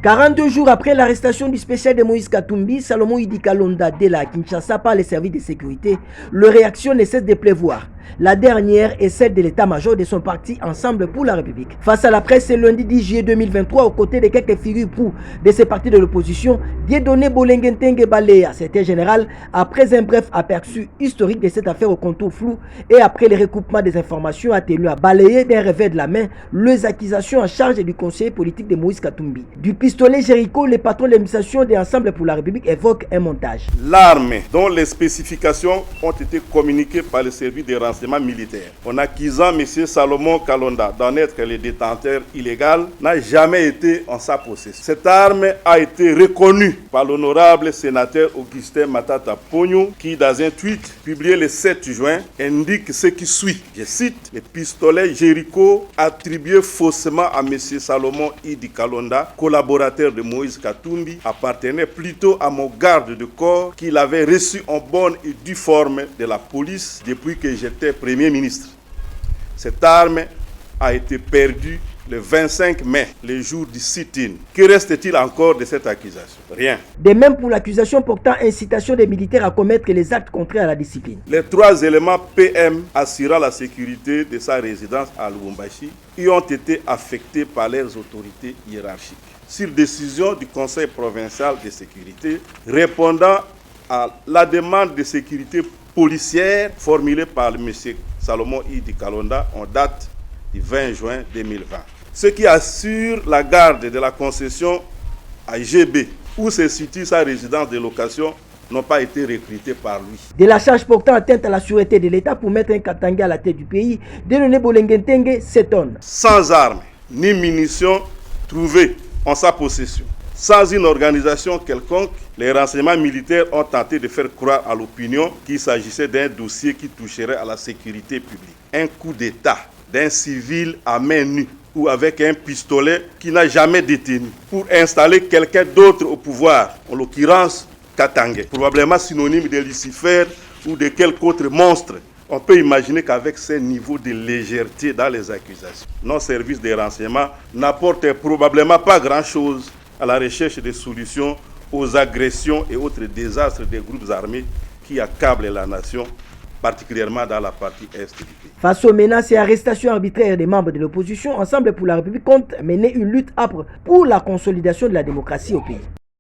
42 jours après l'arrestation du spécial de Moïse Katumbi, Salomon Idi Kalonda de la Kinshasa par les services de sécurité, leur réaction ne cesse de pleuvoir. La dernière est celle de l'état-major de son parti Ensemble pour la République. Face à la presse, le lundi 10 juillet 2023, aux côtés de quelques figures de ces partis de l'opposition, Dieudonné Bolengentenge Balea, secrétaire général, après un bref aperçu historique de cette affaire au contour flou et après le recoupement des informations, a tenu à balayer d'un revers de la main les accusations en charge du conseiller politique de Moïse Katumbi. Du pistolet Jéricho, le patron de l'administration de Ensemble pour la République évoque un montage. L'arme dont les spécifications ont été communiquées par le service des renseignements militaires en accusant M. Salomon Kalonda d'en être le détenteur illégal n'a jamais été en sa possession. Cette arme a été reconnue par l'honorable sénateur Augustin Matata Pogno qui, dans un tweet publié le 7 juin, indique ce qui suit. Je cite: le pistolet Jéricho attribué faussement à M. Salomon Idi Kalonda, collaborateur de Moïse Katumbi, appartenait plutôt à mon garde de corps qu'il avait reçu en bonne et due forme de la police depuis que j'étais Premier ministre. Cette arme a été perdue le 25 mai, le jour du sit-in. Que reste-t-il encore de cette accusation? Rien. De même pour l'accusation portant incitation des militaires à commettre les actes contraires à la discipline. Les 3 éléments PM assurant la sécurité de sa résidence à Lubumbashi y ont été affectés par leurs autorités hiérarchiques. Sur décision du Conseil provincial de sécurité, répondant à la demande de sécurité policière formulée par M. Salomon Idi Kalonda en date du 20 juin 2020. Ceux qui assurent la garde de la concession à GB, où se situe sa résidence de location, n'ont pas été recrutés par lui. De la charge portant atteinte à la sûreté de l'État pour mettre un Katanga à la tête du pays, Dieudonné Bolengentenge s'étonne. Sans armes ni munitions trouvées en sa possession, sans une organisation quelconque, les renseignements militaires ont tenté de faire croire à l'opinion qu'il s'agissait d'un dossier qui toucherait à la sécurité publique. Un coup d'État d'un civil à main nue ou avec un pistolet qui n'a jamais détenu pour installer quelqu'un d'autre au pouvoir, en l'occurrence Katanga, probablement synonyme de Lucifer ou de quelque autre monstre. On peut imaginer qu'avec ce niveau de légèreté dans les accusations, nos services de renseignement n'apportent probablement pas grand-chose à la recherche de solutions aux agressions et autres désastres des groupes armés qui accablent la nation, particulièrement dans la partie est du pays. Face aux menaces et arrestations arbitraires des membres de l'opposition, Ensemble pour la République compte mener une lutte âpre pour la consolidation de la démocratie au pays.